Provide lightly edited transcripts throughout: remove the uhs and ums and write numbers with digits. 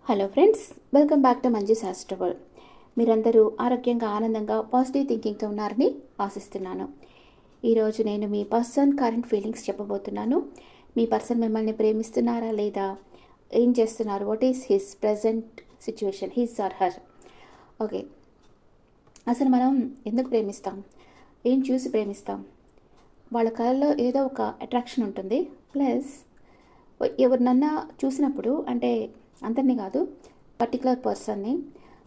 Hello friends, welcome back to Manju Shastrabal. మీరందరూ ఆరోగ్యంగా ఆనందంగా పాజిటివ్ థింకింగ్తో ఉన్నారని ఆశిస్తున్నాను. ఈరోజు నేను మీ పర్సన్ కరెంట్ ఫీలింగ్స్ చెప్పబోతున్నాను. మీ పర్సన్ మిమ్మల్ని ప్రేమిస్తున్నారా లేదా, ఏం చేస్తున్నారు, what is his present situation, his or her. Okay, అసలు మనం ఎందుకు ప్రేమిస్తాం, ఏం చూసి ప్రేమిస్తాం? వాళ్ళ కళలో ఏదో ఒక అట్రాక్షన్ ఉంటుంది. ప్లస్ ఎవరినన్నా చూసినప్పుడు, అంటే అందరినీ కాదు, పర్టికులర్ పర్సన్ని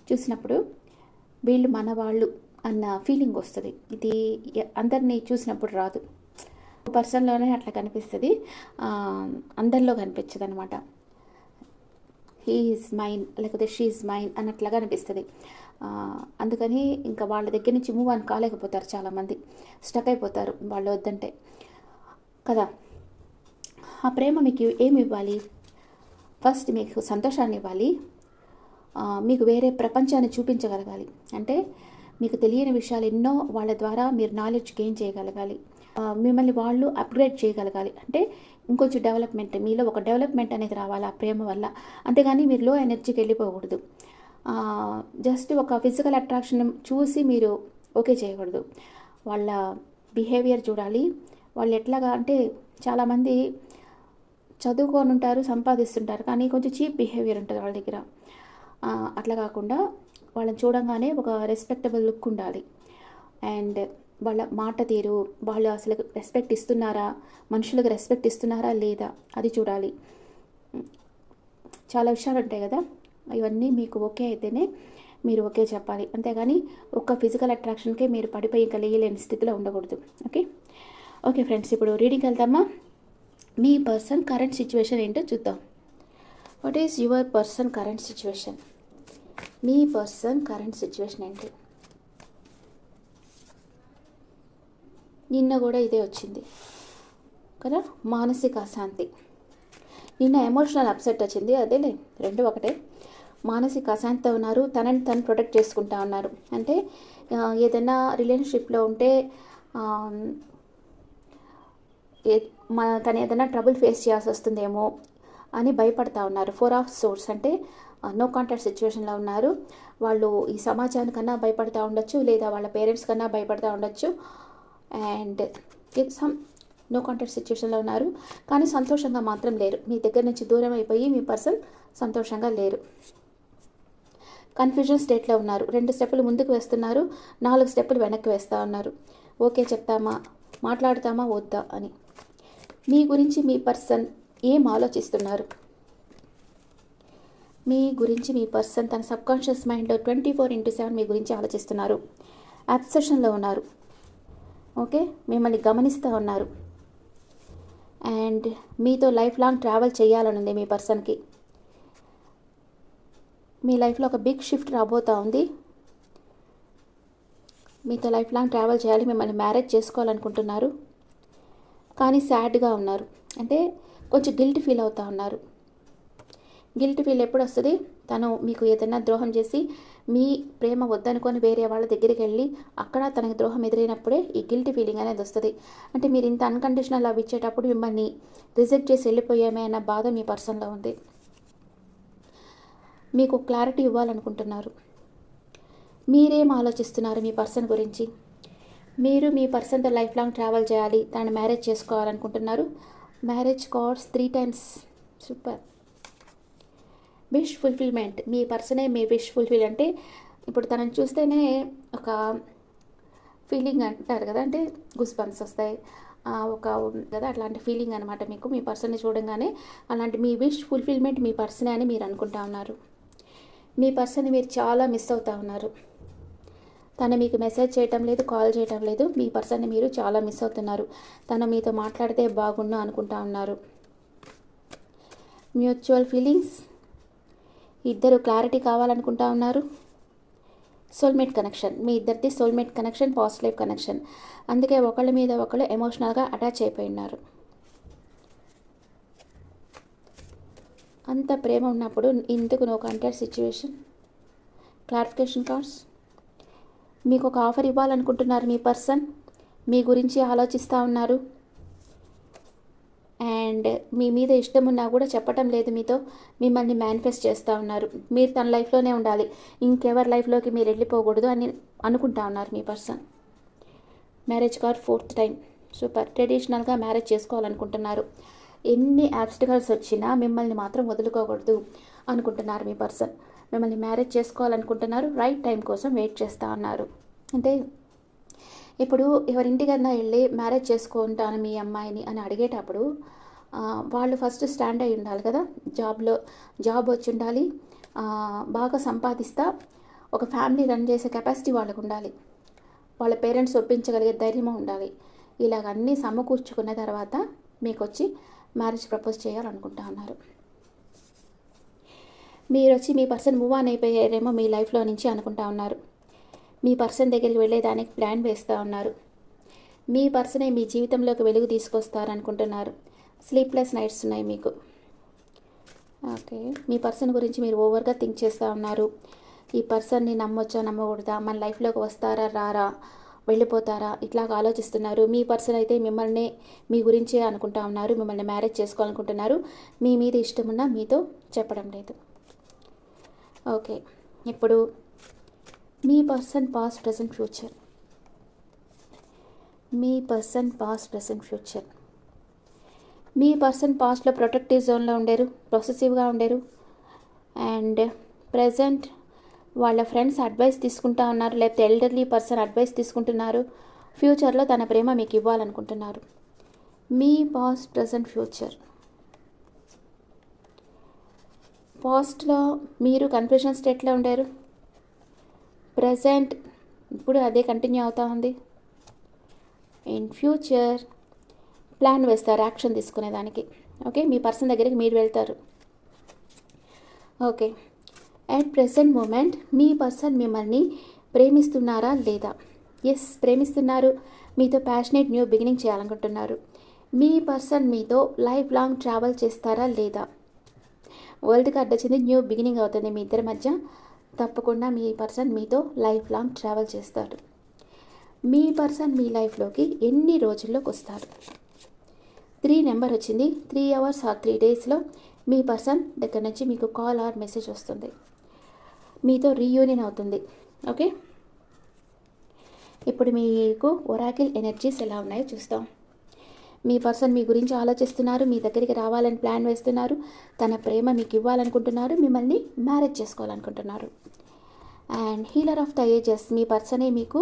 చూసినప్పుడు వీళ్ళు మన వాళ్ళు అన్న ఫీలింగ్ వస్తుంది. ఇది అందరినీ చూసినప్పుడు రాదు, పర్సన్లోనే అట్లా కనిపిస్తుంది, అందరిలో కనిపించదు అనమాట. హీ ఈజ్ మైన్ లేకపోతే షీ ఈజ్ మైన్ అన్నట్లుగా అనిపిస్తుంది. అందుకని ఇంకా వాళ్ళ దగ్గర నుంచి మూవ్ ఆన్ కాలేకపోతారు, చాలామంది స్టక్ అయిపోతారు వాళ్ళు వద్దంటే కదా. ఆ ప్రేమ మీకు ఏమి ఇవ్వాలి? ఫస్ట్ మీకు సంతోషాన్ని ఇవ్వాలి, మీకు వేరే ప్రపంచాన్ని చూపించగలగాలి. అంటే మీకు తెలియని విషయాలు ఎన్నో వాళ్ళ ద్వారా మీరు నాలెడ్జ్ గెయిన్ చేయగలగాలి, మిమ్మల్ని వాళ్ళు అప్గ్రేడ్ చేయగలగాలి. అంటే ఇంకొంచెం డెవలప్మెంట్, మీలో ఒక డెవలప్మెంట్ అనేది రావాలి ఆ ప్రేమ వల్ల. అంతేగాని మీరు లో ఎనర్జీకి వెళ్ళిపోకూడదు. జస్ట్ ఒక ఫిజికల్ అట్రాక్షన్ చూసి మీరు ఓకే చేయకూడదు. వాళ్ళ బిహేవియర్ చూడాలి. వాళ్ళు ఎట్లాగా అంటే చాలామంది చదువుకొని ఉంటారు, సంపాదిస్తుంటారు, కానీ కొంచెం చీప్ బిహేవియర్ ఉంటుంది వాళ్ళ దగ్గర. అట్లా కాకుండా వాళ్ళని చూడంగానే ఒక రెస్పెక్టబుల్ లుక్ ఉండాలి. అండ్ వాళ్ళ మాట తీరు, వాళ్ళు అసలు రెస్పెక్ట్ ఇస్తున్నారా, మనుషులకు రెస్పెక్ట్ ఇస్తున్నారా లేదా, అది చూడాలి. చాలా విషయాలు ఉంటాయి కదా, ఇవన్నీ మీకు ఓకే అయితేనే మీరు ఓకే చెప్పాలి. అంతేగాని ఒక్క ఫిజికల్ అట్రాక్షన్కే మీరు పడిపోయి ఇంకా లేయలేని స్థితిలో ఉండకూడదు. ఓకే ఓకే ఫ్రెండ్స్, ఇప్పుడు రీడింగ్కి వెళ్తామా? మీ పర్సన్ కరెంట్ సిచ్యువేషన్ ఏంటో చూద్దాం. What is your person current situation? Me person current situation ఏంటి? నిన్న కూడా ఇదే వచ్చింది కదా, మానసిక అశాంతి. నిన్న ఎమోషనల్ అప్సెట్ వచ్చింది, అదేలే, రెండు ఒకటే. మానసిక అశాంతితో ఉన్నారు, తనని తను ప్రొటెక్ట్ చేసుకుంటా ఉన్నారు. అంటే ఏదైనా రిలేషన్షిప్లో ఉంటే తను ఏదైనా ట్రబుల్ ఫేస్ చేయాల్సి వస్తుందేమో అని భయపడతా ఉన్నారు. 4 ఆఫ్ సోర్స్ అంటే నో కాంటాక్ట్ సిచ్యువేషన్లో ఉన్నారు. వాళ్ళు ఈ సమాజానికన్నా భయపడతా ఉండొచ్చు, లేదా వాళ్ళ పేరెంట్స్ కన్నా భయపడతా ఉండొచ్చు. అండ్ సమ్ నో కాంటాక్ట్ సిచ్యువేషన్లో ఉన్నారు, కానీ సంతోషంగా మాత్రం లేరు. మీ దగ్గర నుంచి దూరం అయిపోయి మీ పర్సన్ సంతోషంగా లేరు. కన్ఫ్యూజన్ స్టేట్లో ఉన్నారు. 2 స్టెప్పులు ముందుకు వేస్తున్నారు, 4 స్టెప్పులు వెనక్కి వేస్తూ ఉన్నారు. ఓకే చెప్తామా, మాట్లాడతామా వద్దా అని. మీ గురించి మీ పర్సన్ ఏం ఆలోచిస్తున్నారు? మీ గురించి మీ పర్సన్ తన సబ్కాన్షియస్ మైండ్లో 24/7 మీ గురించి ఆలోచిస్తున్నారు. అబ్సెషన్లో ఉన్నారు. ఓకే, మిమ్మల్ని గమనిస్తూ ఉన్నారు. అండ్ మీతో లైఫ్ లాంగ్ ట్రావెల్ చేయాలని ఉంది మీ పర్సన్కి. మీ లైఫ్లో ఒక బిగ్ షిఫ్ట్ రాబోతూ ఉంది. మీతో లైఫ్ లాంగ్ ట్రావెల్ చేయాలి, మిమ్మల్ని మ్యారేజ్ చేసుకోవాలనుకుంటున్నారు, కానీ సాడ్గా ఉన్నారు. అంటే కొంచెం గిల్ట్ ఫీల్ అవుతూ ఉన్నారు. గిల్ట్ ఫీల్ ఎప్పుడు వస్తుంది? తను మీకు ఏదైనా ద్రోహం చేసి మీ ప్రేమ వద్దనుకొని వేరే వాళ్ళ దగ్గరికి వెళ్ళి అక్కడ తనకు ద్రోహం ఎదురైనప్పుడే ఈ గిల్ట్ ఫీలింగ్ అనేది వస్తుంది. అంటే మీరు ఇంత అన్కండిషనల్ లవ్ ఇచ్చేటప్పుడు మిమ్మల్ని రిజెక్ట్ చేసి వెళ్ళిపోయామే అన్న బాధ మీ పర్సన్లో ఉంది. మీకు క్లారిటీ ఇవ్వాలనుకుంటున్నారు. మీరేం ఆలోచిస్తున్నారు మీ పర్సన్ గురించి? మీరు మీ పర్సన్తో లైఫ్ లాంగ్ ట్రావెల్ చేయాలి, తనని మ్యారేజ్ చేసుకోవాలనుకుంటున్నారు. Marriage cards 3 times, super. Wish fulfilment, మీ పర్సనే మీ విష్ ఫుల్ఫిల్. అంటే ఇప్పుడు తనని చూస్తేనే ఒక ఫీలింగ్ అంటారు కదా, అంటే గుస్ బంప్స్ వస్తాయి, ఒక కదా అట్లాంటి ఫీలింగ్ అనమాట మీకు. మీ పర్సన్ని చూడంగానే అలాంటి మీ విష్ ఫుల్ఫిల్మెంట్ మీ పర్సనే అని మీరు అనుకుంటా ఉన్నారు. మీ పర్సన్ని మీరు చాలా మిస్ అవుతూ ఉన్నారు. తను మీకు మెసేజ్ చేయటం లేదు, కాల్ చేయటం లేదు. మీ పర్సన్ని మీరు చాలా మిస్ అవుతున్నారు. తను మీతో మాట్లాడితే బాగుండు అనుకుంటా ఉన్నారు. మ్యూచువల్ ఫీలింగ్స్, ఇద్దరు క్లారిటీ కావాలనుకుంటా ఉన్నారు. సోల్మేట్ కనెక్షన్, మీ ఇద్దరిది soulmate connection, past life connection. అందుకే ఒకళ్ళ మీద ఒకళ్ళు ఎమోషనల్గా అటాచ్ అయిపోయి ఉన్నారు. అంత ప్రేమ ఉన్నప్పుడు ఇందుకు no contact situation. Clarification cards, మీకు ఒక ఆఫర్ ఇవ్వాలనుకుంటున్నారు మీ పర్సన్. మీ గురించి ఆలోచిస్తూ ఉన్నారు. అండ్ మీ మీద ఇష్టం ఉన్నా కూడా చెప్పటం లేదు మీతో, మిమ్మల్ని మేనిఫెస్ట్ చేస్తూ ఉన్నారు. మీరు తన లైఫ్లోనే ఉండాలి, ఇంకెవరి లైఫ్లోకి మీరు వెళ్ళిపోకూడదు అని అనుకుంటా ఉన్నారు మీ person. Marriage card 4th time, super. ట్రెడిషనల్గా మ్యారేజ్ చేసుకోవాలనుకుంటున్నారు. ఎన్ని ఆబ్స్టికల్స్ వచ్చినా మిమ్మల్ని మాత్రం వదులుకోకూడదు అనుకుంటున్నారు మీ పర్సన్. మిమ్మల్ని మ్యారేజ్ చేసుకోవాలనుకుంటున్నారు, రైట్ టైం కోసం వెయిట్ చేస్తూ ఉన్నారు. అంటే ఇప్పుడు ఎవరింటికన్నా వెళ్ళి మ్యారేజ్ చేసుకుంటాను మీ అమ్మాయిని అని అడిగేటప్పుడు వాళ్ళు ఫస్ట్ స్టాండ్ అయి ఉండాలి కదా, జాబ్ వచ్చి ఉండాలి, బాగా సంపాదిస్తా ఒక ఫ్యామిలీ రన్ చేసే కెపాసిటీ వాళ్ళకు ఉండాలి, వాళ్ళ పేరెంట్స్ ఒప్పించగలిగే ధైర్యం ఉండాలి. ఇలాగ అన్నీ సమకూర్చుకున్న తర్వాత మీకు వచ్చి మ్యారేజ్ ప్రపోజ్ చేయాలనుకుంటా ఉన్నారు. మీరు వచ్చి మీ పర్సన్ మూవ్ ఆన్ అయిపోయారేమో మీ లైఫ్లో నుంచి అనుకుంటా ఉన్నారు. మీ పర్సన్ దగ్గరికి వెళ్ళేదానికి ప్లాన్ వేస్తూ ఉన్నారు. మీ పర్సనే మీ జీవితంలోకి వెలుగు తీసుకొస్తారనుకుంటున్నారు. స్లీప్లెస్ నైట్స్ ఉన్నాయి మీకు. ఓకే, మీ పర్సన్ గురించి మీరు ఓవర్గా థింక్ చేస్తూ ఉన్నారు. ఈ పర్సన్ని నమ్మొచ్చా నమ్మకూడదా, మన లైఫ్లోకి వస్తారా రారా, వెళ్ళిపోతారా, ఇట్లాగ ఆలోచిస్తున్నారు. మీ పర్సన్ అయితే మిమ్మల్ని మీ గురించే అనుకుంటా ఉన్నారు, మిమ్మల్ని మ్యారేజ్ చేసుకోవాలనుకుంటున్నారు. మీ మీద ఇష్టమున్నా మీతో చెప్పడం లేదు. ఓకే, ఇప్పుడు మీ పర్సన్ పాస్ట్ ప్రెజెంట్ ఫ్యూచర్. మీ పర్సన్ పాస్ట్ ప్రెజెంట్ ఫ్యూచర్. మీ పర్సన్ పాస్ట్లో ప్రొటెక్టివ్ జోన్లో ఉండేరు, ప్రొసెసివ్గా ఉండేరు. అండ్ ప్రజెంట్ వాళ్ళ ఫ్రెండ్స్ అడ్వైస్ తీసుకుంటా ఉన్నారు, లేకపోతే ఎల్డర్లీ పర్సన్ అడ్వైస్ తీసుకుంటున్నారు. ఫ్యూచర్లో తన ప్రేమ మీకు ఇవ్వాలనుకుంటున్నారు. మీ పాస్ట్ ప్రెజెంట్ ఫ్యూచర్. పాస్ట్లో మీరు కన్ఫ్యూషన్ స్టేట్లో ఉండారు, ప్రజెంట్ ఇప్పుడు అదే కంటిన్యూ అవుతూ ఉంది. ఇన్ ఫ్యూచర్ ప్లాన్ వేస్తారు యాక్షన్ తీసుకునేదానికి. ఓకే, మీ పర్సన్ దగ్గరికి మీరు వెళ్తారు. ఓకే, అట్ ప్రెసెంట్ మూమెంట్ మీ పర్సన్ మిమ్మల్ని ప్రేమిస్తున్నారా లేదా? ఎస్, ప్రేమిస్తున్నారు. మీతో ప్యాషనేట్ న్యూ బిగినింగ్ చేయాలనుకుంటున్నారు. మీ పర్సన్ మీతో లైఫ్ లాంగ్ ట్రావెల్ చేస్తారా లేదా? వరల్డ్కి అడ్డొచ్చింది, న్యూ బిగినింగ్ అవుతుంది మీ ఇద్దరి మధ్య. తప్పకుండా మీ పర్సన్ మీతో లైఫ్ లాంగ్ ట్రావెల్ చేస్తారు. మీ పర్సన్ మీ లైఫ్లోకి ఎన్ని రోజుల్లోకి వస్తారు? 3 నెంబర్ వచ్చింది. 3 hours ఆర్ 3 daysలో మీ పర్సన్ దగ్గర నుంచి మీకు కాల్ ఆర్ మెసేజ్ వస్తుంది, మీతో రీయూనియన్ అవుతుంది. ఓకే, ఇప్పుడు మీకు ఒరాకిల్ ఎనర్జీస్ ఎలా ఉన్నాయో చూస్తాం. మీ పర్సన్ మీ గురించి ఆలోచిస్తున్నారు, మీ దగ్గరికి రావాలని ప్లాన్ వేస్తున్నారు, తన ప్రేమ మీకు ఇవ్వాలనుకుంటున్నారు, మిమ్మల్ని మ్యారేజ్ చేసుకోవాలనుకుంటున్నారు. And healer of the ages. మీ పర్సనే మీకు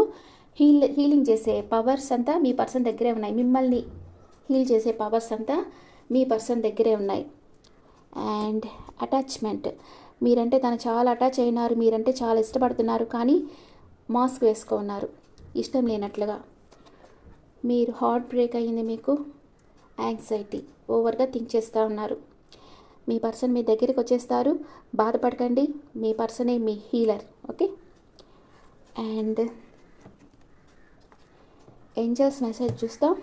హీలింగ్ చేసే పవర్స్ అంతా మీ పర్సన్ దగ్గరే ఉన్నాయి. మిమ్మల్ని హీల్ చేసే పవర్స్ అంతా మీ పర్సన్ దగ్గరే ఉన్నాయి. And attachment. మీరంటే తను చాలా అటాచ్ అయినారు, మీరంటే చాలా ఇష్టపడుతున్నారు, కానీ మాస్క్ వేసుకున్నారు ఇష్టం లేనట్లుగా. మీరు హార్ట్ బ్రేక్ అయ్యింది, మీకు యాంగ్జైటీ, ఓవర్గా థింక్ చేస్తూ ఉన్నారు. మీ పర్సన్ మీ దగ్గరికి వచ్చేస్తారు, బాధపడకండి, మీ పర్సనే మీ healer. Okay, and angels message చూస్తాం.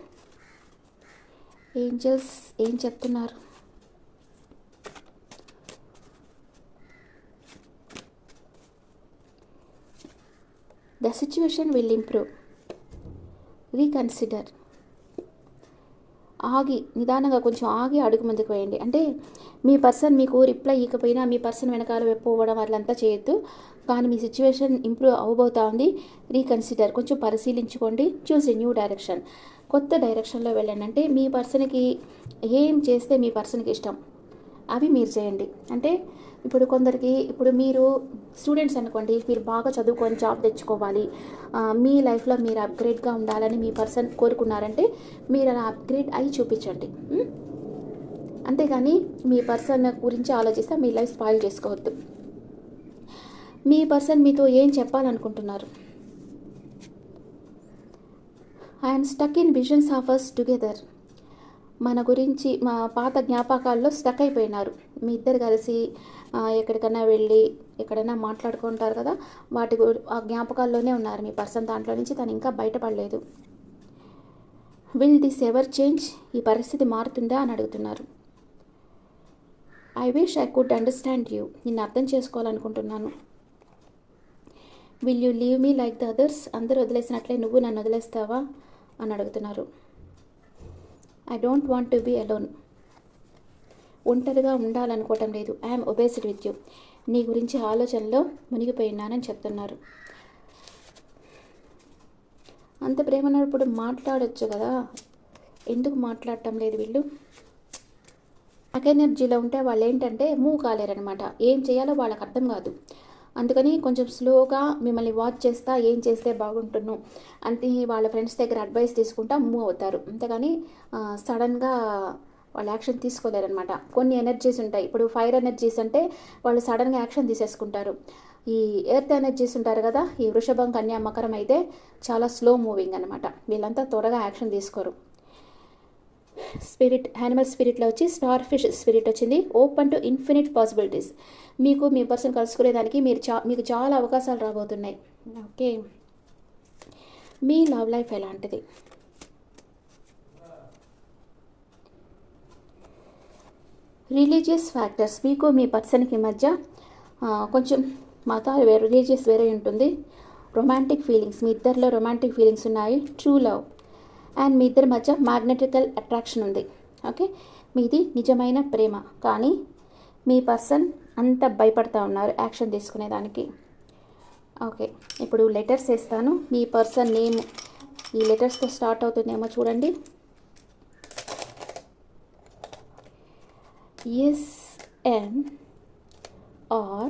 ఏంజల్స్ ఏం చెప్తున్నారు? The situation will improve, reconsider. నిదానంగా కొంచెం ఆగి అడుగు ముందుకు వేయండి. అంటే మీ పర్సన్ మీకు రిప్లై ఇవ్వకపోయినా మీ పర్సన్ వెనకాల పోవడం అట్లంతా చేయొద్దు, కానీ మీ సిచ్యువేషన్ ఇంప్రూవ్ అవ్వబోతా ఉంది. రీకన్సిడర్, కొంచెం పరిశీలించుకోండి. చూసి న్యూ డైరెక్షన్, కొత్త డైరెక్షన్లో వెళ్ళండి. అంటే మీ పర్సన్కి ఏం చేస్తే మీ పర్సన్కి ఇష్టం అవి మీరు చేయండి. అంటే ఇప్పుడు మీరు స్టూడెంట్స్ అనుకోండి, మీరు బాగా చదువుకొని జాబ్ తెచ్చుకోవాలి, మీ లైఫ్లో మీరు అప్గ్రేడ్గా ఉండాలని మీ పర్సన్ కోరుకున్నారంటే మీరు అలా అప్గ్రేడ్ అయి చూపించండి. అంతేగాని మీ పర్సన్ గురించి ఆలోచిస్తే మీ లైఫ్ స్పాయిల్ చేసుకోవద్దు. మీ పర్సన్ మీతో ఏం చెప్పాలనుకుంటున్నారు? I'm stuck in visions of us together. మన గురించి మా పాత జ్ఞాపకాల్లో స్టక్ అయిపోయినారు. మీ ఇద్దరు కలిసి ఎక్కడికైనా వెళ్ళి ఎక్కడైనా మాట్లాడుకుంటారు కదా, ఆ జ్ఞాపకాల్లోనే ఉన్నారు మీ పర్సన్. దాంట్లో నుంచి తను ఇంకా బయటపడలేదు. Will this ever change? ఈ పరిస్థితి మారుతుందా అని అడుగుతున్నారు. I wish I could understand you. నిన్ను అర్థం చేసుకోవాలనుకుంటున్నాను. Will you leave me like the others? అందరూ వదిలేసినట్లే నువ్వు నన్ను వదిలేస్తావా అని అడుగుతున్నారు. I don't want to be alone. ఒంటరిగా ఉండాలనుకోవటం లేదు. I am obsessed with you. నీ గురించి ఆలోచనలో మునిగిపోయినానని చెప్తున్నారు. అంత ప్రేమ ఉన్నప్పుడు మాట్లాడొచ్చు కదా, ఎందుకు మాట్లాడటం లేదు వీళ్ళు? బ్లాక్ ఎనర్జీలో ఉంటే వాళ్ళు ఏంటంటే మూవ్ కాలేరనమాట. ఏం చేయాలో వాళ్ళకి అర్థం కాదు. అందుకని కొంచెం స్లోగా మిమ్మల్ని వాచ్ చేస్తా ఏం చేస్తే బాగుంటున్నాను అంటే వాళ్ళ ఫ్రెండ్స్ దగ్గర అడ్వైస్ తీసుకుంటా మూవ్ అవుతారు. అంతేగాని సడన్గా వాళ్ళు యాక్షన్ తీసుకోలేరనమాట. కొన్ని ఎనర్జీస్ ఉంటాయి. ఇప్పుడు ఫైర్ ఎనర్జీస్ అంటే వాళ్ళు సడన్గా యాక్షన్ తీసేసుకుంటారు. ఈ ఎర్త్ ఎనర్జీస్ ఉంటారు కదా, ఈ వృషభం, కన్యా, మకరం అయితే చాలా స్లో మూవింగ్ అనమాట. వీళ్ళంతా త్వరగా యాక్షన్ తీసుకోరు. స్పిరిట్, యానిమల్ స్పిరిట్లో వచ్చి స్టార్ ఫిష్ స్పిరిట్ వచ్చింది. Open to infinite possibilities. మీకు మీ పర్సన్ కలుసుకునేదానికి మీకు చాలా అవకాశాలు రాబోతున్నాయి. ఓకే, మీ లవ్ లైఫ్ ఎలాంటిది? Religious factors. మీకు మీ పర్సన్కి మధ్య కొంచెం మతాలు వేరే, రిలీజియస్ వేరే ఉంటుంది. రొమాంటిక్ ఫీలింగ్స్, మీ ఇద్దరిలో రొమాంటిక్ ఫీలింగ్స్ ఉన్నాయి. ట్రూ లవ్ అండ్ మీ ఇద్దరి మధ్య మ్యాగ్నెటికల్ అట్రాక్షన్ ఉంది. ఓకే, మీది నిజమైన ప్రేమ, కానీ మీ పర్సన్ అంత భయపడతా ఉన్నారు యాక్షన్ తీసుకునేదానికి. ఓకే, ఇప్పుడు లెటర్స్ వేస్తాను. మీ పర్సన్ నేమ్ ఈ లెటర్స్తో స్టార్ట్ అవుతుందేమో చూడండి. SN or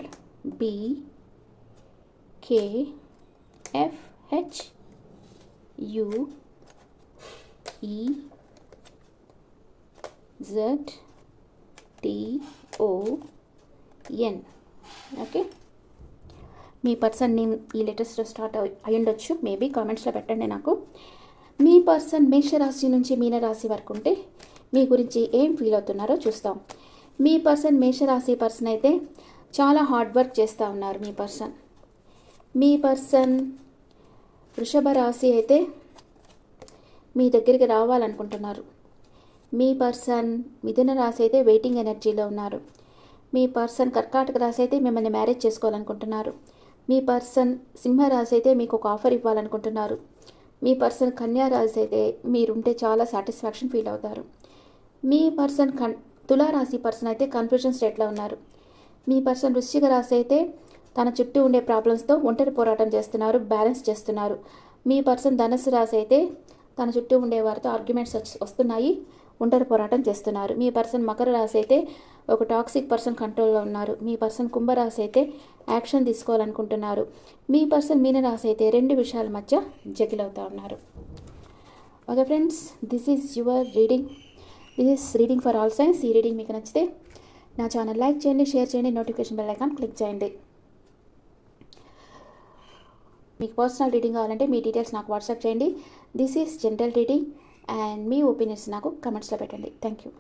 BKFHUEZTON. ఓకే, మీ పర్సన్ నేమ్ ఈ లెటర్స్తో స్టార్ట్ అయ్యుండొచ్చు. మేబీ కామెంట్స్లో పెట్టండి నాకు. మీ పర్సన్ మేషరాశి నుంచి మీనరాశి వరకు ఉంటే మీ గురించి ఏం ఫీల్ అవుతున్నారో చూస్తాం. మీ పర్సన్ మేషరాశి పర్సన్ అయితే చాలా హార్డ్ వర్క్ చేస్తూ ఉన్నారు. మీ పర్సన్ వృషభ రాశి అయితే మీ దగ్గరికి రావాలనుకుంటున్నారు. మీ పర్సన్ మిథున రాశి అయితే వెయిటింగ్ ఎనర్జీలో ఉన్నారు. మీ పర్సన్ కర్కాటక రాశి అయితే మిమ్మల్ని మ్యారేజ్ చేసుకోవాలనుకుంటున్నారు. మీ పర్సన్ సింహరాశి అయితే మీకు ఒక ఆఫర్ ఇవ్వాలనుకుంటున్నారు. మీ పర్సన్ కన్యా రాశి అయితే మీరుంటే చాలా సాటిస్ఫాక్షన్ ఫీల్ అవుతారు. మీ పర్సన్ తులారాశి పర్సన్ అయితే కన్ఫ్యూజన్ స్టేట్లో ఉన్నారు. మీ పర్సన్ వృశ్చిక రాశి అయితే తన చుట్టూ ఉండే ప్రాబ్లమ్స్తో ఒంటరి పోరాటం చేస్తున్నారు, బ్యాలెన్స్ చేస్తున్నారు. మీ పర్సన్ ధనుసు రాశి అయితే తన చుట్టూ ఉండే వారితో ఆర్గ్యుమెంట్స్ వస్తున్నాయి, ఒంటరి పోరాటం చేస్తున్నారు. మీ పర్సన్ మకర రాశి అయితే ఒక టాక్సిక్ పర్సన్ కంట్రోల్లో ఉన్నారు. మీ పర్సన్ కుంభరాశి అయితే యాక్షన్ తీసుకోవాలనుకుంటున్నారు. మీ పర్సన్ మీనరాశి అయితే రెండు విషయాల మధ్య జగిల్ అవుతూ ఉన్నారు. Okay friends, this is your reading. This is reading for all science. ఈ రీడింగ్ మీకు నచ్చితే నా ఛానల్ లైక్ చేయండి, షేర్ చేయండి, నోటిఫికేషన్ బెల్ ఐకాన్ క్లిక్ చేయండి. మీకు పర్సనల్ రీడింగ్ కావాలంటే మీ డీటెయిల్స్ నాకు వాట్సాప్ చేయండి. This is general reading and me opinions నాకు కమెంట్స్లో పెట్టండి. Thank you.